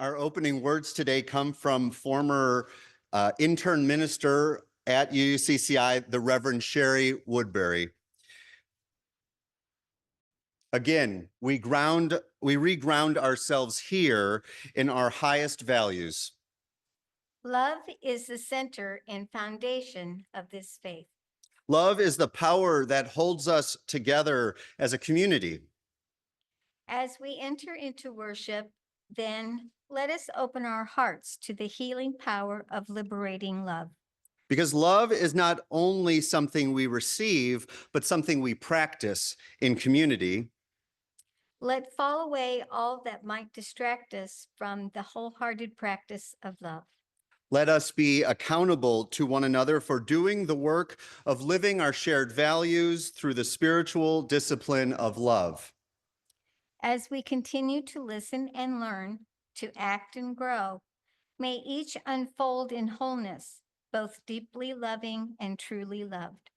Our opening words today come from former intern minister at UCCI, the Reverend Sherry Woodbury. Again, we reground ourselves here in our highest values. Love is the center and foundation of this faith. Love is the power that holds us together as a community. As we enter into worship, then let us open our hearts to the healing power of liberating love. Because love is not only something we receive, but something we practice in community. Let fall away all that might distract us from the wholehearted practice of love. Let us be accountable to one another for doing the work of living our shared values through the spiritual discipline of love. As we continue to listen and learn, to act and grow, may each unfold in wholeness, both deeply loving and truly loved.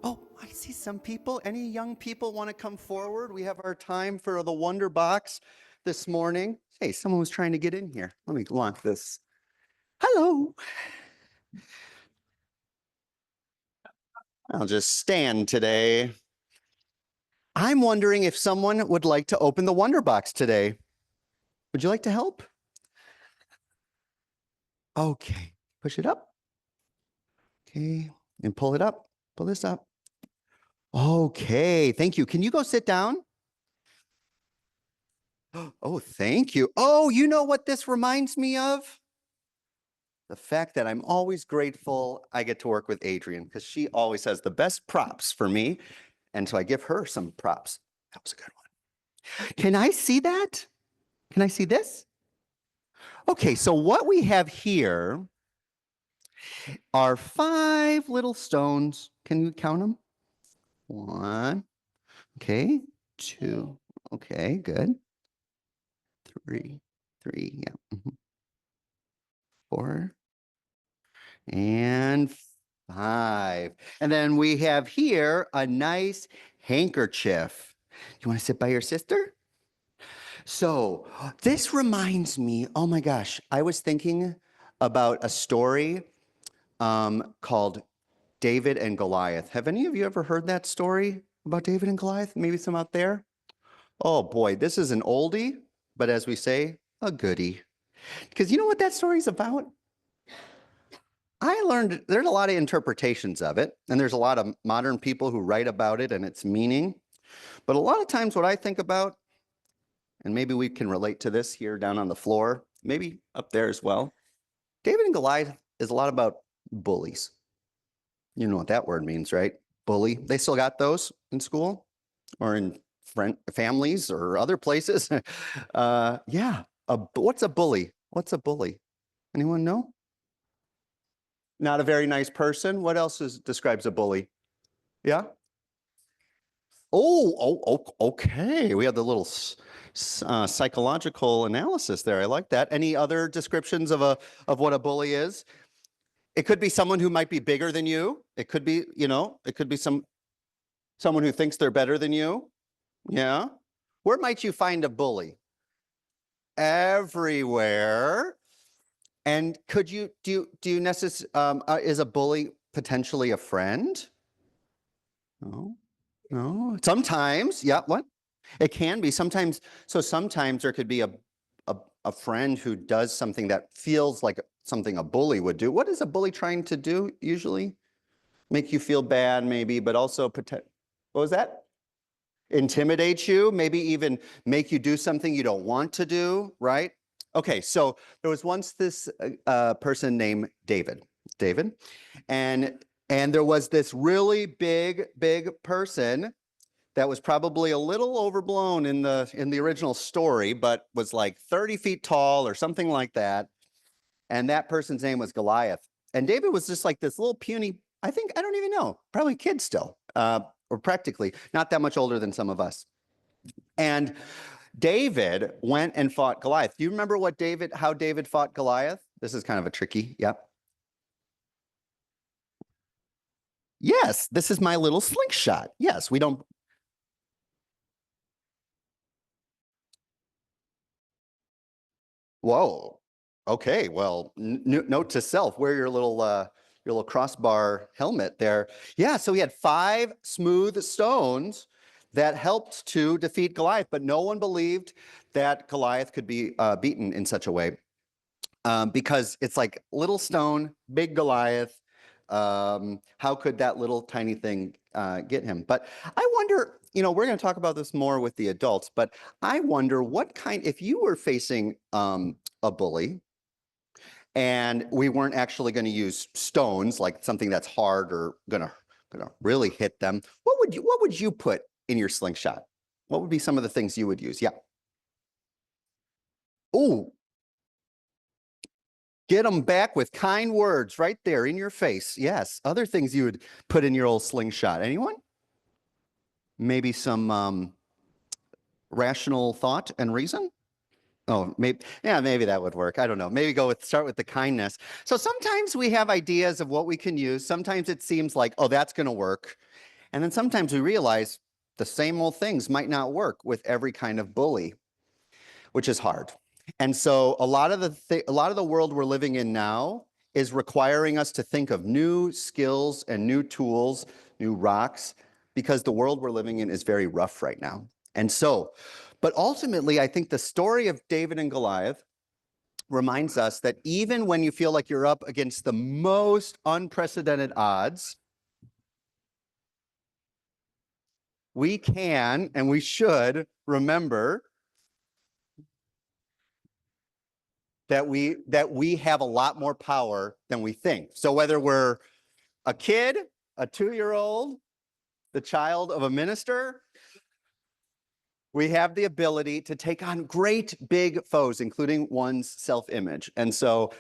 Oh, I see some people. Any young people want to come forward? We have our time for the Wonder Box this morning. Hey, someone was trying to get in here. Let me lock this. Hello. I'll just stand today. I'm wondering if someone would like to open the Wonder Box today. Would you like to help? Okay, push it up. Okay, and pull it up. Pull this up. Okay, thank you. Can you go sit down? Oh, thank you. Oh, you know what this reminds me of? The fact that I'm always grateful I get to work with Adrienne because she always has the best props for me. And so I give her some props. That was a good one. Can I see that? Can I see this? Okay, so what we have here are 5 little stones. Can you count them? 1, okay, 2, okay, good. 3, yeah. 4, and 5. And then we have here a nice handkerchief. You want to sit by your sister? So this reminds me, oh my gosh, I was thinking about a story called David and Goliath. Have any of you ever heard that story about David and Goliath? Maybe some out there? Oh boy, this is an oldie, but as we say, a goodie. Because you know what that story's about? I learned there's a lot of interpretations of it, and there's a lot of modern people who write about it and its meaning. But a lot of times what I think about, and maybe we can relate to this here down on the floor, maybe up there as well. David and Goliath is a lot about bullies. You know what that word means, right? Bully. They still got those in school or in families or other places. Yeah. What's a bully? What's a bully? Anyone know? Not a very nice person. What else describes a bully? Yeah? Oh, okay. We have the little psychological analysis there. I like that. Any other descriptions of what a bully is? It could be someone who might be bigger than you. It could be, it could be someone who thinks they're better than you. Yeah. Where might you find a bully? Everywhere. And could you do you necessarily is a bully potentially a friend? No. Sometimes, yeah. What? It can be sometimes. So sometimes there could be a friend who does something that feels like something a bully would do. What is a bully trying to do usually? Make you feel bad, maybe, but also what was that? Intimidate you, maybe even make you do something you don't want to do, right? Okay, so there was once this person named David, and there was this really big person that was probably a little overblown in the original story, but was like 30 feet tall or something like that. And that person's name was Goliath. And David was just like this little puny, I don't even know, probably kid still, or practically not that much older than some of us. And David went and fought Goliath. Do you remember how David fought Goliath? This is kind of a tricky, yep. Yes, this is my little slingshot. Yes, we don't. Whoa. Okay. Well, note to self: wear your little crossbar helmet there. Yeah. So he had 5 smooth stones that helped to defeat Goliath, but no one believed that Goliath could be beaten in such a way, because it's like little stone, big Goliath. How could that little tiny thing get him? But I wonder, we're going to talk about this more with the adults, but I wonder if you were facing a bully and we weren't actually going to use stones, like something that's hard or gonna really hit them, what would you put in your slingshot? What would be some of the things you would use? Yeah. Oh, get them back with kind words right there in your face. Yes. Other things you would put in your old slingshot. Anyone? Maybe some rational thought and reason? Oh, maybe that would work. I don't know. Maybe start with the kindness. So sometimes we have ideas of what we can use. Sometimes it seems like, oh, that's going to work. And then sometimes we realize the same old things might not work with every kind of bully, which is hard. And so a lot of the world we're living in now is requiring us to think of new skills and new tools, new rocks, because the world we're living in is very rough right now. And so, but ultimately, I think the story of David and Goliath reminds us that even when you feel like you're up against the most unprecedented odds, we can and we should remember that we have a lot more power than we think. So whether we're a kid, a 2-year-old, the child of a minister, we have the ability to take on great big foes, including one's self-image. And so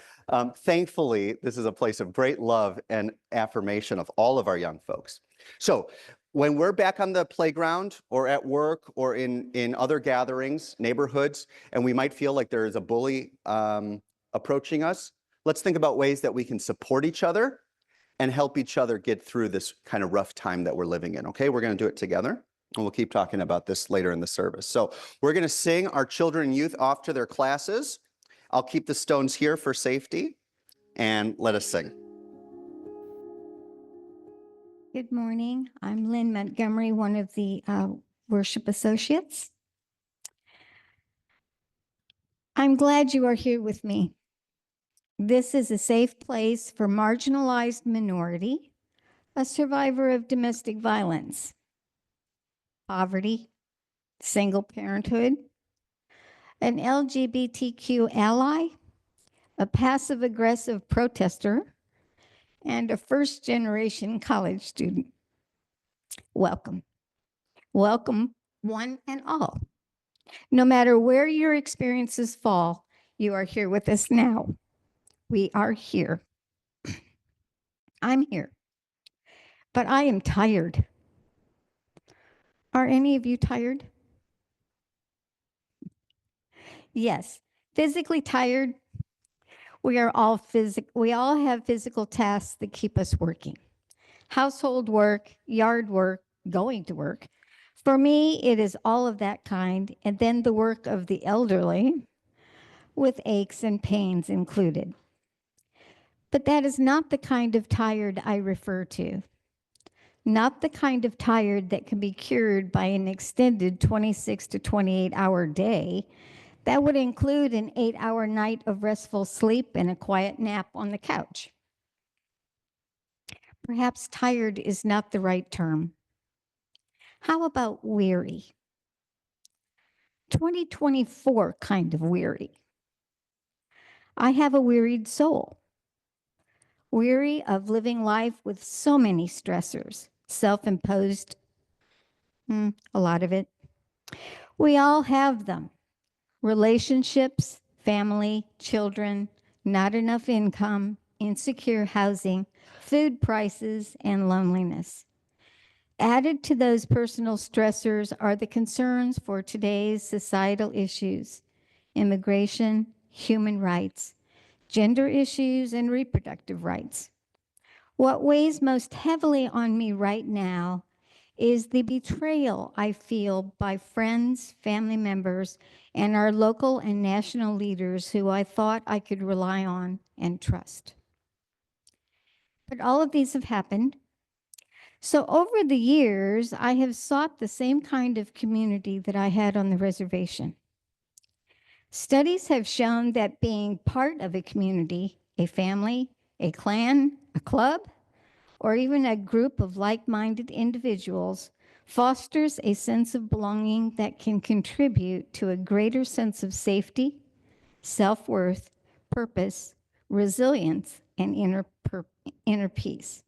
thankfully, this is a place of great love and affirmation of all of our young folks. So when we're back on the playground or at work or in other gatherings, neighborhoods, and we might feel like there is a bully approaching us, let's think about ways that we can support each other and help each other get through this kind of rough time that we're living in. Okay, we're going to do it together. And we'll keep talking about this later in the service. So we're going to sing our children and youth off to their classes. I'll keep the stones here for safety, and let us sing. Good morning. I'm Lynn Montgomery, one of the worship associates. I'm glad you are here with me. This is a safe place for marginalized minority, a survivor of domestic violence, poverty, single parenthood, an LGBTQ ally, a passive-aggressive protester, and a first-generation college student. Welcome. Welcome, one and all. No matter where your experiences fall, you are here with us now. We are here. I'm here. But I am tired. Are any of you tired? Yes. Physically tired. We all have physical tasks that keep us working. Household work, yard work, going to work. For me, it is all of that kind, and then the work of the elderly with aches and pains included. But that is not the kind of tired I refer to. Not the kind of tired that can be cured by an extended 26 to 28 hour day. That would include an 8-hour night of restful sleep and a quiet nap on the couch. Perhaps tired is not the right term. How about weary? 2024 kind of weary. I have a wearied soul, weary of living life with so many stressors, self-imposed, a lot of it. We all have them. Relationships, family, children, not enough income, insecure housing, food prices, and loneliness. Added to those personal stressors are the concerns for today's societal issues: immigration, human rights, gender issues, and reproductive rights. What weighs most heavily on me right now is the betrayal I feel by friends, family members, and our local and national leaders who I thought I could rely on and trust. But all of these have happened. So over the years, I have sought the same kind of community that I had on the reservation. Studies have shown that being part of a community, a family, a clan, a club, or even a group of like-minded individuals fosters a sense of belonging that can contribute to a greater sense of safety, self-worth, purpose, resilience, and inner peace.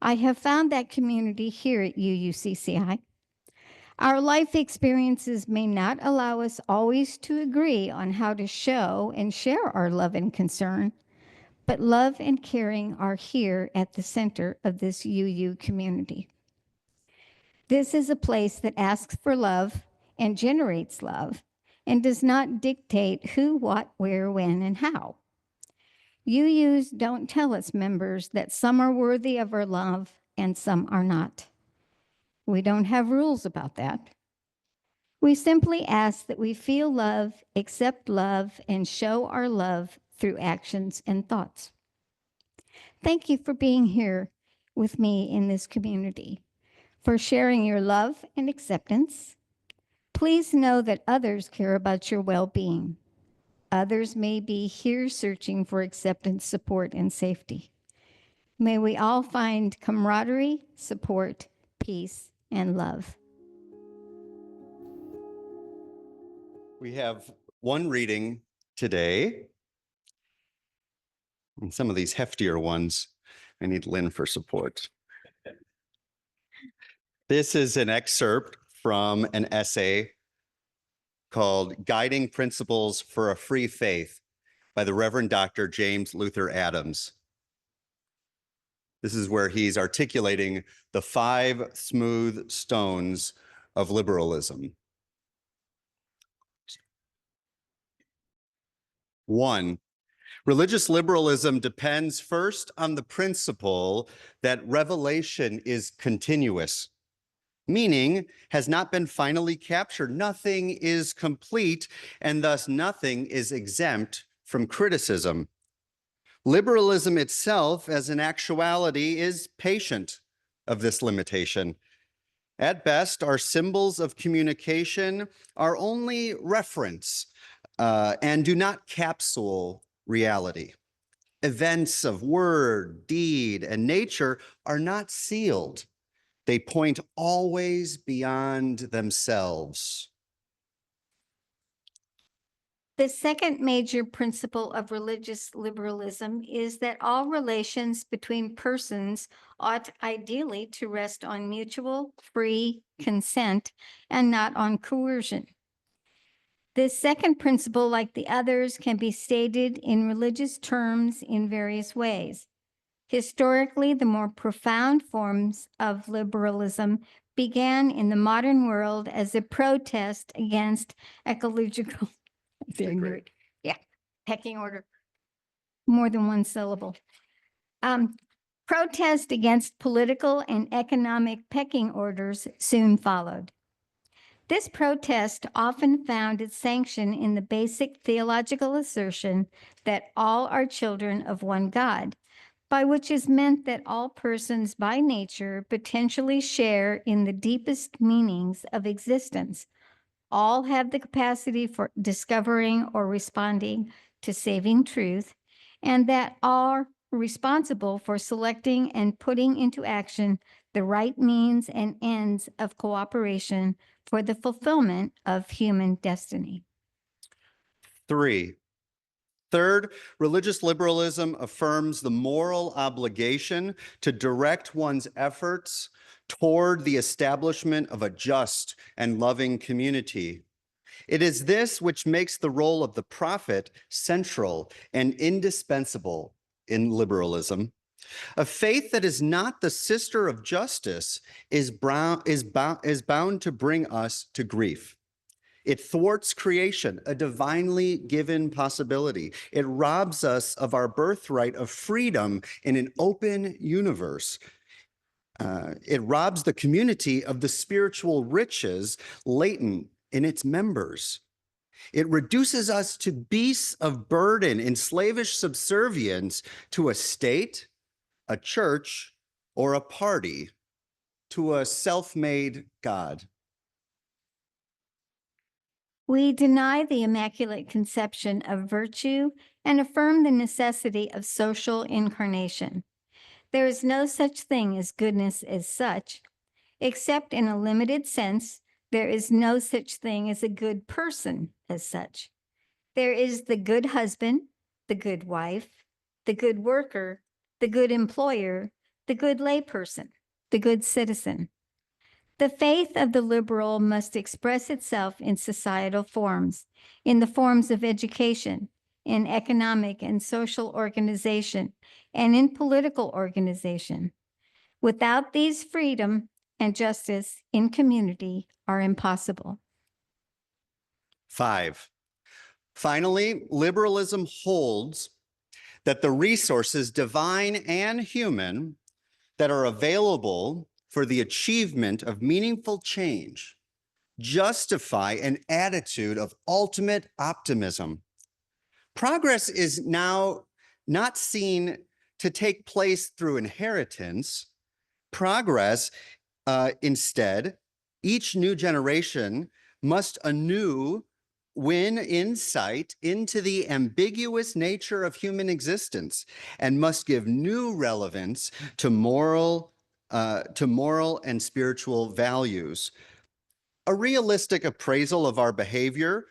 I have found that community here at UUCCI. Our life experiences may not allow us always to agree on how to show and share our love and concern, but love and caring are here at the center of this UU community. This is a place that asks for love and generates love and does not dictate who, what, where, when, and how. UUs don't tell its members that some are worthy of our love and some are not. We don't have rules about that. We simply ask that we feel love, accept love, and show our love through actions and thoughts. Thank you for being here with me in this community, for sharing your love and acceptance. Please know that others care about your well-being. Others may be here searching for acceptance, support, and safety. May we all find camaraderie, support, peace, and love. We have one reading today. And some of these heftier ones, I need Lynn for support. This is an excerpt from an essay called Guiding Principles for a Free Faith by the Reverend Dr. James Luther Adams. This is where he's articulating the 5 smooth stones of liberalism. 1, religious liberalism depends first on the principle that revelation is continuous, meaning has not been finally captured. Nothing is complete, and thus nothing is exempt from criticism. Liberalism itself, as an actuality, is patient of this limitation. At best, our symbols of communication are only reference and do not capsule reality. Events of word, deed, and nature are not sealed. They point always beyond themselves. The second major principle of religious liberalism is that all relations between persons ought ideally to rest on mutual, free consent and not on coercion. This second principle, like the others, can be stated in religious terms in various ways. Historically, the more profound forms of liberalism began in the modern world as a protest against ecological pecking order. More than one syllable. Protest against political and economic pecking orders soon followed. This protest often found its sanction in the basic theological assertion that all are children of one God, by which is meant that all persons by nature potentially share in the deepest meanings of existence. All have the capacity for discovering or responding to saving truth, and that are responsible for selecting and putting into action the right means and ends of cooperation for the fulfillment of human destiny. 3, third, religious liberalism affirms the moral obligation to direct one's efforts toward the establishment of a just and loving community. It is this which makes the role of the prophet central and indispensable in liberalism. A faith that is not the sister of justice is bound to bring us to grief. It thwarts creation, a divinely given possibility. It robs us of our birthright of freedom in an open universe. it robs the community of the spiritual riches latent in its members. It reduces us to beasts of burden in slavish subservience to a state, a church, or a party, to a self-made God. We deny the Immaculate Conception of virtue and affirm the necessity of social incarnation. There is no such thing as goodness as such, except in a limited sense, there is no such thing as a good person as such. There is the good husband, the good wife, the good worker, the good employer, the good layperson, the good citizen. The faith of the liberal must express itself in societal forms, in the forms of education, in economic and social organization, and in political organization. Without these, freedom and justice in community are impossible. 5. Finally, liberalism holds that the resources, divine and human, that are available for the achievement of meaningful change justify an attitude of ultimate optimism. Progress is now not seen to take place through inheritance. Progress, instead, each new generation must anew win insight into the ambiguous nature of human existence and must give new relevance to moral and spiritual values. A realistic appraisal of our behavior,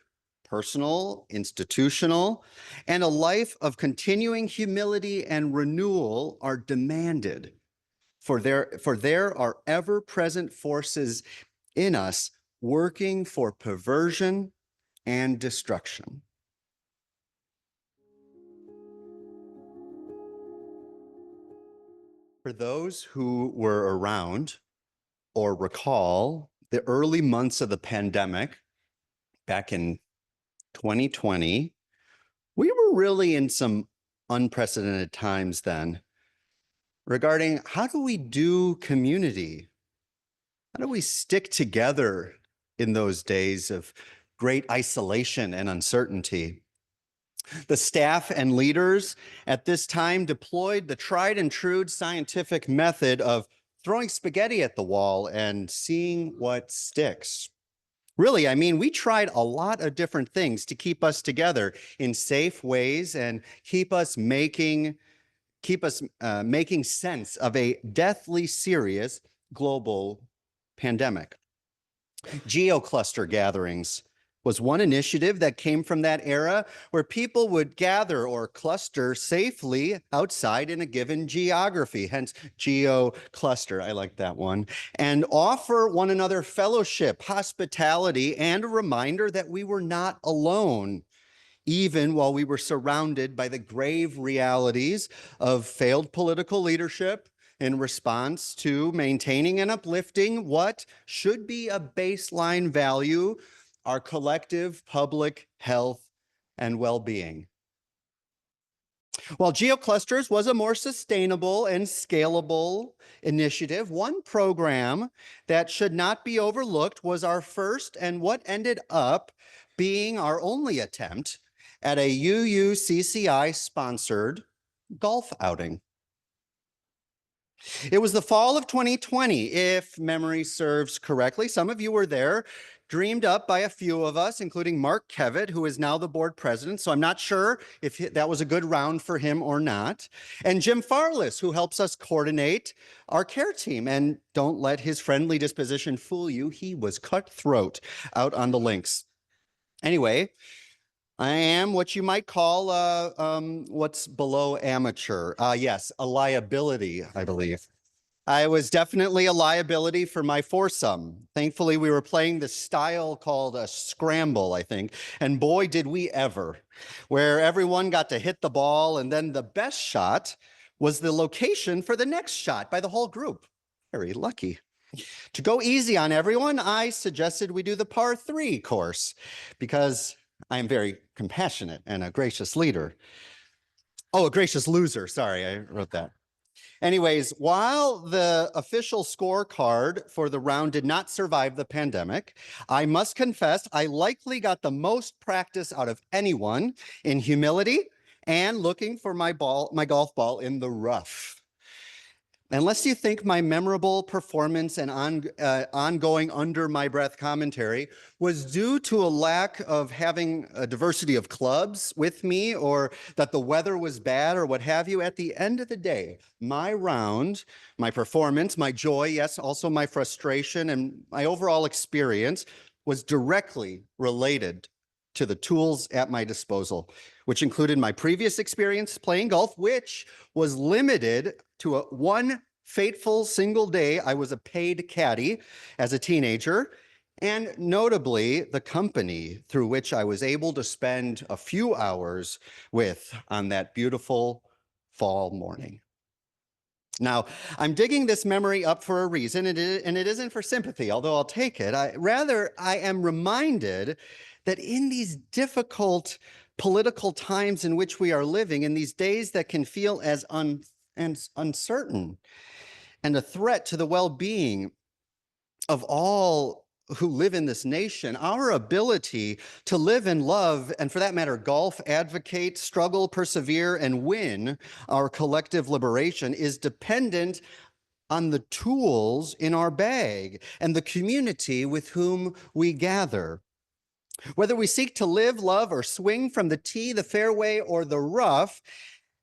personal, institutional, and a life of continuing humility and renewal are demanded. For there are ever-present forces in us working for perversion and destruction. For those who were around or recall the early months of the pandemic back in 2020, we were really in some unprecedented times then regarding how do we do community? How do we stick together in those days of great isolation and uncertainty? The staff and leaders at this time deployed the tried and true scientific method of throwing spaghetti at the wall and seeing what sticks. Really, I mean, we tried a lot of different things to keep us together in safe ways and keep us making sense of a deathly serious global pandemic. Geocluster gatherings was one initiative that came from that era where people would gather or cluster safely outside in a given geography, hence geocluster, I like that one, and offer one another fellowship, hospitality, and a reminder that we were not alone, even while we were surrounded by the grave realities of failed political leadership in response to maintaining and uplifting what should be a baseline value, our collective public health and well-being. While GeoClusters was a more sustainable and scalable initiative, one program that should not be overlooked was our first and what ended up being our only attempt at a UUCCI-sponsored golf outing. It was the fall of 2020, if memory serves correctly. Some of you were there, dreamed up by a few of us, including Mark Kevitt, who is now the board president. So I'm not sure if that was a good round for him or not. And Jim Farless, who helps us coordinate our care team. And don't let his friendly disposition fool you. He was cutthroat out on the links. Anyway, I am what you might call what's below amateur. Yes, a liability, I believe. I was definitely a liability for my foursome. Thankfully, we were playing this style called a scramble, I think. And boy, did we ever, where everyone got to hit the ball. And then the best shot was the location for the next shot by the whole group. Very lucky. To go easy on everyone, I suggested we do the par 3 course because I am very compassionate and a gracious leader. Oh, a gracious loser. Sorry, I wrote that. Anyways, while the official scorecard for the round did not survive the pandemic, I must confess I likely got the most practice out of anyone in humility and looking for my golf ball in the rough. Unless you think my memorable performance and ongoing under my breath commentary was due to a lack of having a diversity of clubs with me, or that the weather was bad, or what have you, at the end of the day, my round, my performance, my joy, yes, also my frustration and my overall experience was directly related to the tools at my disposal, which included my previous experience playing golf, which was limited to one fateful single day. I was a paid caddy as a teenager, and notably the company through which I was able to spend a few hours with on that beautiful fall morning. Now, I'm digging this memory up for a reason, and it isn't for sympathy, although I'll take it. Rather, I am reminded that in these difficult political times in which we are living, in these days that can feel as uncertain and a threat to the well-being of all who live in this nation, our ability to live and love, and for that matter, golf, advocate, struggle, persevere, and win our collective liberation is dependent on the tools in our bag and the community with whom we gather. Whether we seek to live, love, or swing from the tee, the fairway, or the rough,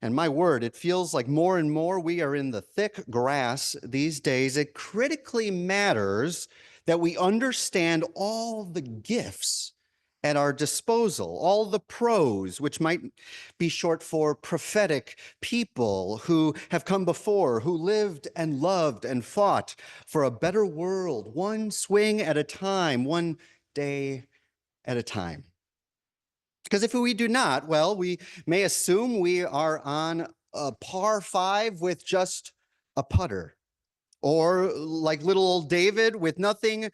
and my word, it feels like more and more we are in the thick grass these days. It critically matters that we understand all the gifts at our disposal, all the pros, which might be short for prophetic people who have come before, who lived and loved and fought for a better world, one swing at a time, one day at a time. Because if we do not, well, we may assume we are on a par 5 with just a putter, or like little old David with nothing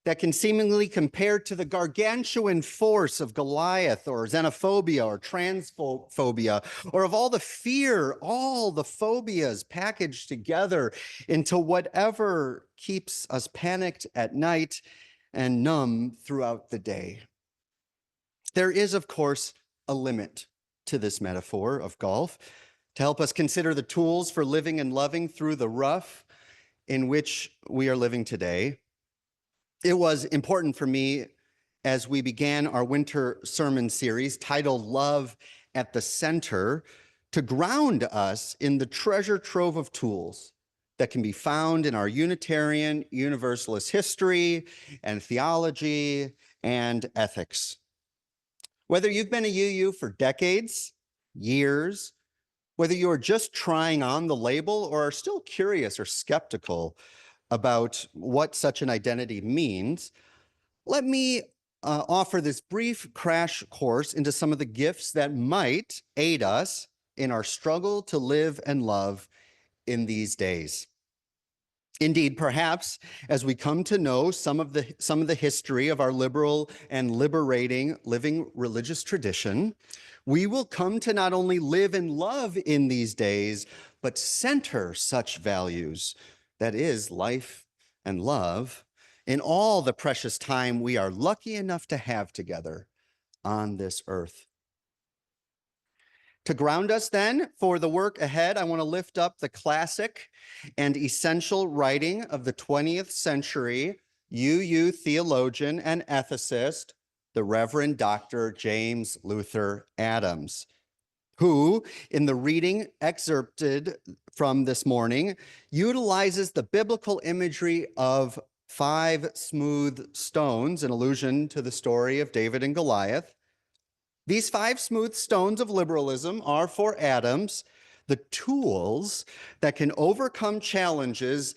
that can seemingly compare to the gargantuan force of Goliath, or xenophobia, or transphobia, or of all the fear, all the phobias packaged together into whatever keeps us panicked at night and numb throughout the day. There is, of course, a limit to this metaphor of golf to help us consider the tools for living and loving through the rough in which we are living today. It was important for me as we began our winter sermon series titled Love at the Center to ground us in the treasure trove of tools that can be found in our Unitarian Universalist history and theology and ethics. Whether you've been a UU for decades, years, whether you are just trying on the label or are still curious or skeptical about what such an identity means, let me offer this brief crash course into some of the gifts that might aid us in our struggle to live and love in these days. Indeed, perhaps as we come to know some of the history of our liberal and liberating living religious tradition, we will come to not only live and love in these days, but center such values, that is, life and love, in all the precious time we are lucky enough to have together on this earth. To ground us then for the work ahead, I want to lift up the classic and essential writing of the 20th century UU theologian and ethicist, the Reverend Dr. James Luther Adams, who, in the reading excerpted from this morning, utilizes the biblical imagery of 5 smooth stones, an allusion to the story of David and Goliath. These 5 smooth stones of liberalism are for Adams the tools that can overcome challenges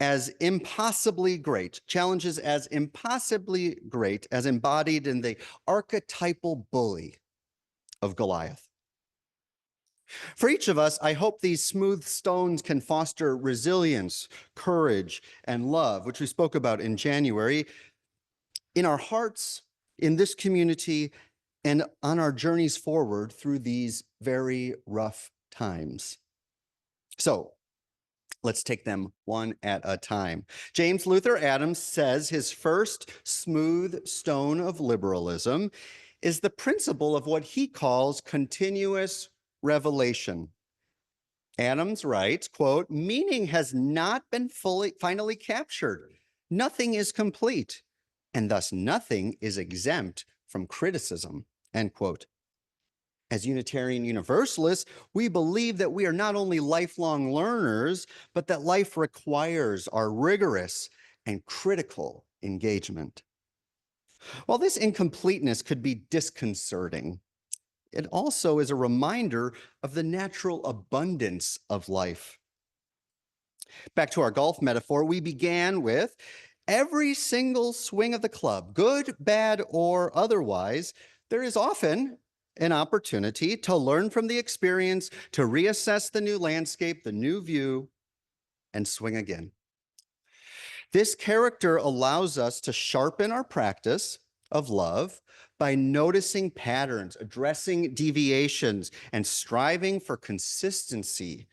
as impossibly great as embodied in the archetypal bully of Goliath. For each of us, I hope these smooth stones can foster resilience, courage, and love, which we spoke about in January, in our hearts, in this community, and on our journeys forward through these very rough times. So, Let's take them one at a time. James Luther Adams says his first smooth stone of liberalism is the principle of what he calls continuous revelation. Adams writes, quote, meaning has not been finally captured. Nothing is complete, and thus nothing is exempt from criticism, end quote. As Unitarian Universalists, we believe that we are not only lifelong learners, but that life requires our rigorous and critical engagement. While this incompleteness could be disconcerting, it also is a reminder of the natural abundance of life. Back to our golf metaphor, we began with every single swing of the club, good, bad, or otherwise, there is often an opportunity to learn from the experience, to reassess the new landscape, the new view, and swing again. This character allows us to sharpen our practice of love by noticing patterns, addressing deviations, and striving for consistency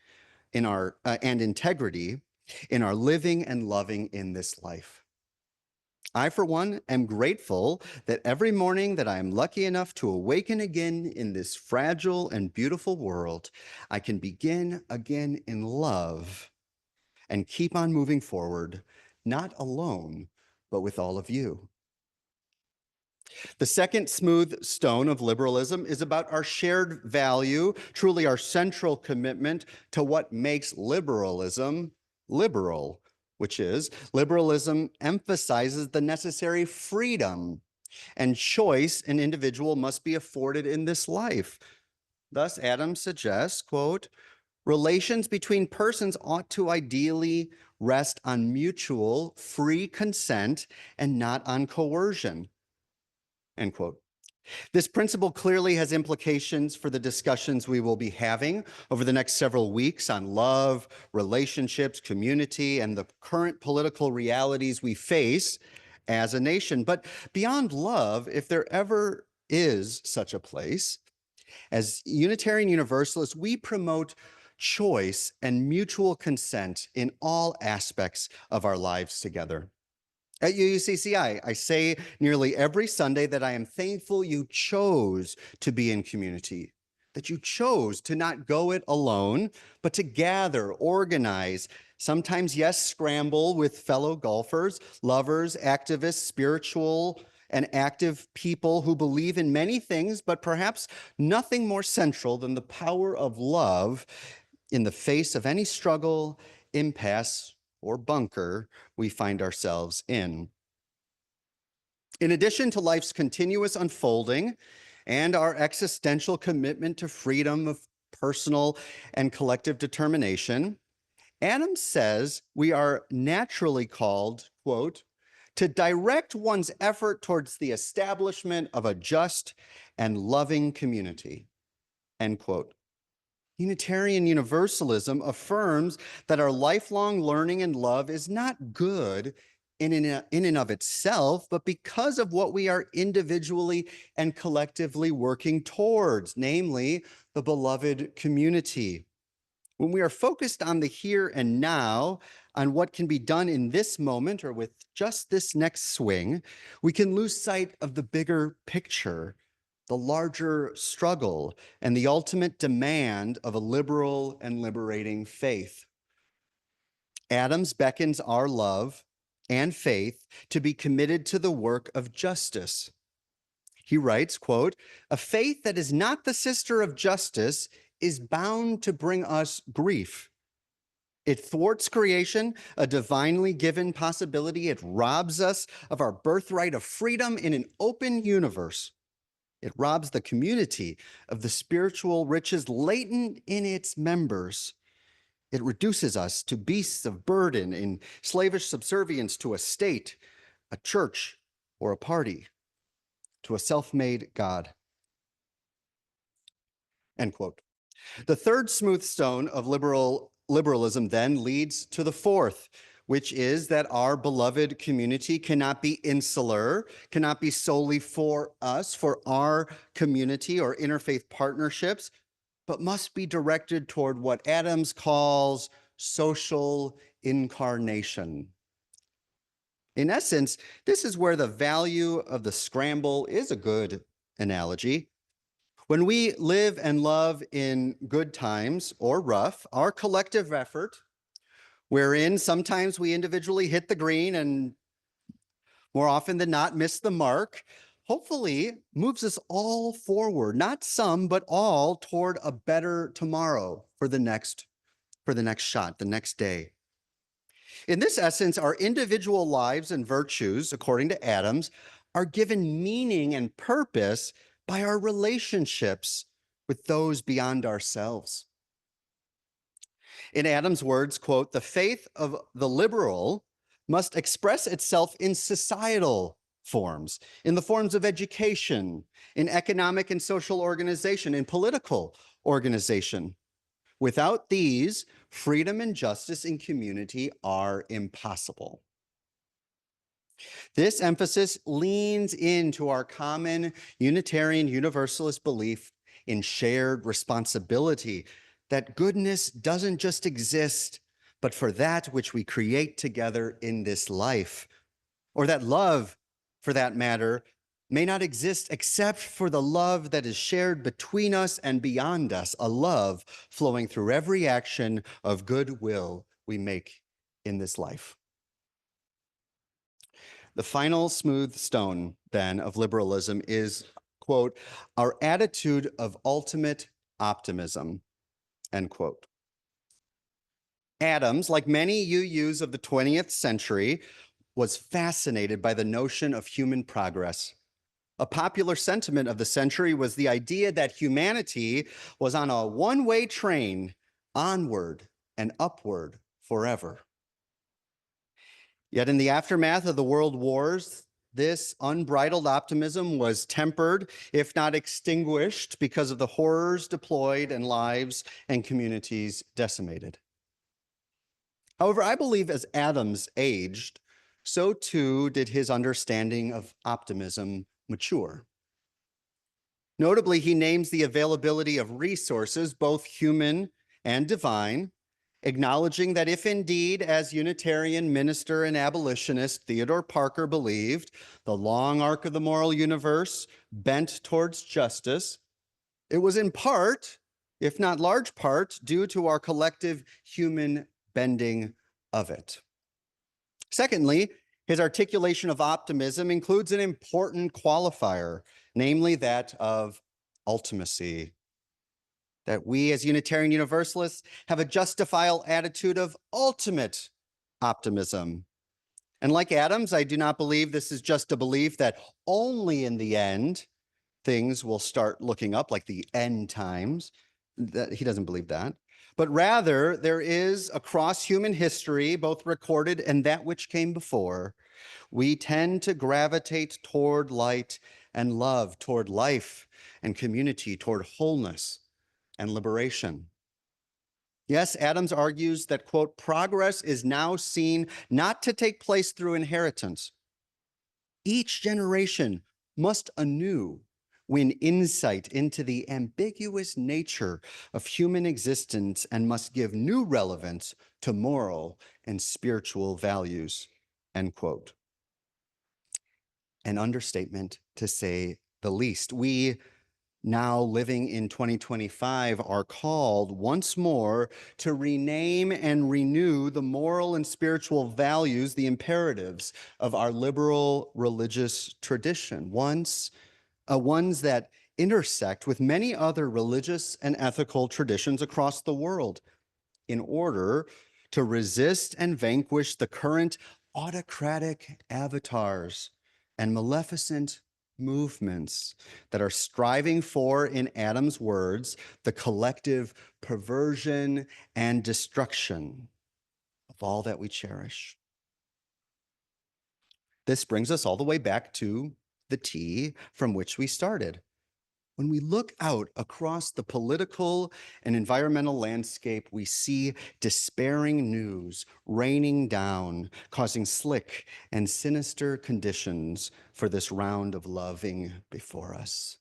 in our and integrity in our living and loving in this life. I, for one, am grateful that every morning that I am lucky enough to awaken again in this fragile and beautiful world, I can begin again in love and keep on moving forward, not alone, but with all of you. The second smooth stone of liberalism is about our shared value, truly our central commitment to what makes liberalism liberal, which is liberalism emphasizes the necessary freedom and choice an individual must be afforded in this life. Thus, Adams suggests, quote, relations between persons ought to ideally rest on mutual free consent and not on coercion, end quote. This principle clearly has implications for the discussions we will be having over the next several weeks on love, relationships, community, and the current political realities we face as a nation. But beyond love, if there ever is such a place, as Unitarian Universalists, we promote choice and mutual consent in all aspects of our lives together. At UUCCI, I say nearly every Sunday that I am thankful you chose to be in community, that you chose to not go it alone, but to gather, organize, sometimes, yes, scramble with fellow golfers, lovers, activists, spiritual and active people who believe in many things, but perhaps nothing more central than the power of love in the face of any struggle, impasse, or bunker we find ourselves in. In addition to life's continuous unfolding and our existential commitment to freedom of personal and collective determination, Adams says we are naturally called, quote, to direct one's effort towards the establishment of a just and loving community, end quote. Unitarian Universalism affirms that our lifelong learning and love is not good in and of itself, but because of what we are individually and collectively working towards, namely the beloved community. When we are focused on the here and now, on what can be done in this moment or with just this next swing, we can lose sight of the bigger picture, the larger struggle, and the ultimate demand of a liberal and liberating faith. Adams beckons our love and faith to be committed to the work of justice. He writes, quote, a faith that is not the sister of justice is bound to bring us grief. It thwarts creation, a divinely given possibility. It robs us of our birthright of freedom in an open universe. It robs the community of the spiritual riches latent in its members. It reduces us to beasts of burden in slavish subservience to a state, a church, or a party, to a self-made God. End quote. The third smooth stone of liberalism then leads to the fourth, which is that our beloved community cannot be insular, cannot be solely for us, for our community or interfaith partnerships, but must be directed toward what Adams calls social incarnation. In essence, this is where the value of the scramble is a good analogy. When we live and love in good times or rough, our collective effort, wherein sometimes we individually hit the green and more often than not miss the mark, hopefully moves us all forward, not some, but all toward a better tomorrow for the next shot, the next day. In this essence, our individual lives and virtues, according to Adams, are given meaning and purpose by our relationships with those beyond ourselves. In Adams' words, quote, the faith of the liberal must express itself in societal forms, in the forms of education, in economic and social organization, in political organization. Without these, freedom and justice in community are impossible. This emphasis leans into our common Unitarian Universalist belief in shared responsibility, that goodness doesn't just exist, but for that which we create together in this life, or that love, for that matter, may not exist except for the love that is shared between us and beyond us, a love flowing through every action of goodwill we make in this life. The final smooth stone, then, of liberalism is, quote, our attitude of ultimate optimism, end quote. Adams, like many UUs of the 20th century, was fascinated by the notion of human progress. A popular sentiment of the century was the idea that humanity was on a one-way train onward and upward forever. Yet in the aftermath of the world wars, this unbridled optimism was tempered, if not extinguished, because of the horrors deployed and lives and communities decimated. However, I believe as Adams aged, so too did his understanding of optimism mature. Notably, he names the availability of resources, both human and divine, acknowledging that if indeed, as Unitarian minister and abolitionist Theodore Parker believed, the long arc of the moral universe bent towards justice, it was in part, if not large part, due to our collective human bending of it. Secondly, his articulation of optimism includes an important qualifier, namely that of ultimacy. That we as Unitarian Universalists have a justifiable attitude of ultimate optimism. And like Adams, I do not believe this is just a belief that only in the end things will start looking up like the end times. He doesn't believe that. But rather, there is across human history, both recorded and that which came before, we tend to gravitate toward light and love, toward life and community, toward wholeness and liberation. Yes, Adams argues that, quote, progress is now seen not to take place through inheritance. Each generation must anew win insight into the ambiguous nature of human existence and must give new relevance to moral and spiritual values, end quote. An understatement to say the least. We now living in 2025 are called once more to rename and renew the moral and spiritual values, the imperatives of our liberal religious tradition, ones that intersect with many other religious and ethical traditions across the world in order to resist and vanquish the current autocratic avatars and maleficent movements that are striving for, in Adam's words, the collective perversion and destruction of all that we cherish. This brings us all the way back to the T from which we started. When we look out across the political and environmental landscape, we see despairing news raining down, causing slick and sinister conditions for this round of loving before us.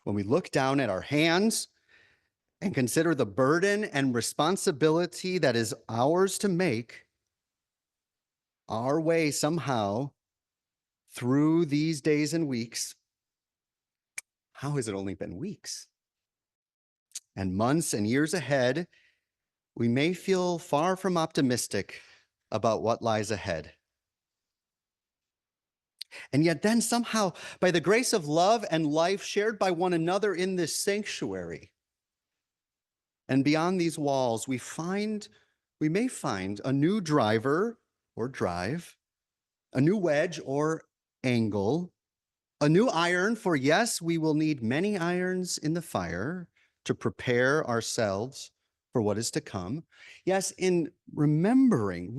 When we look down at our hands and consider the burden and responsibility that is ours to make our way somehow through these days and weeks. How has it only been weeks? And months and years ahead, we may feel far from optimistic about what lies ahead. And yet then somehow, by the grace of love and life shared by one another in this sanctuary, and beyond these walls, we may find a new driver or drive, a new wedge or angle, a new iron, for yes, we will need many irons in the fire to prepare ourselves for what is to come. Yes, in remembering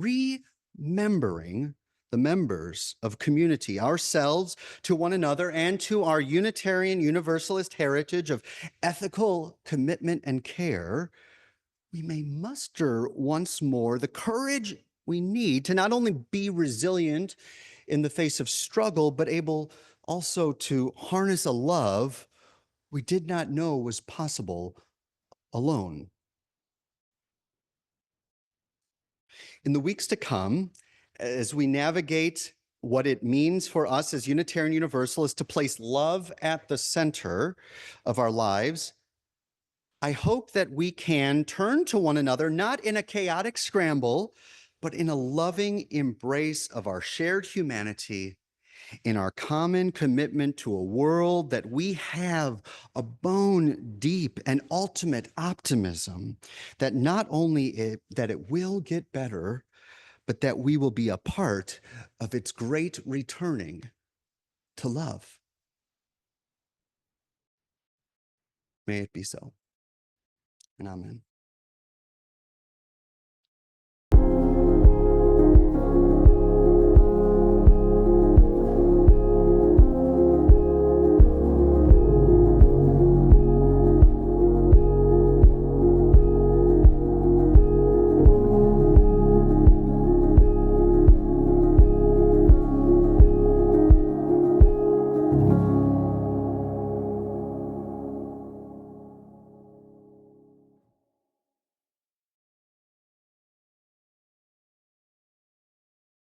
the members of community, ourselves to one another, and to our Unitarian Universalist heritage of ethical commitment and care, we may muster once more the courage we need to not only be resilient in the face of struggle, but able also to harness a love we did not know was possible alone. In the weeks to come, as we navigate what it means for us as Unitarian Universalists to place love at the center of our lives, I hope that we can turn to one another, not in a chaotic scramble, but in a loving embrace of our shared humanity, in our common commitment to a world that we have a bone deep and ultimate optimism that not only that it will get better, but that we will be a part of its great returning to love. May it be so. And amen.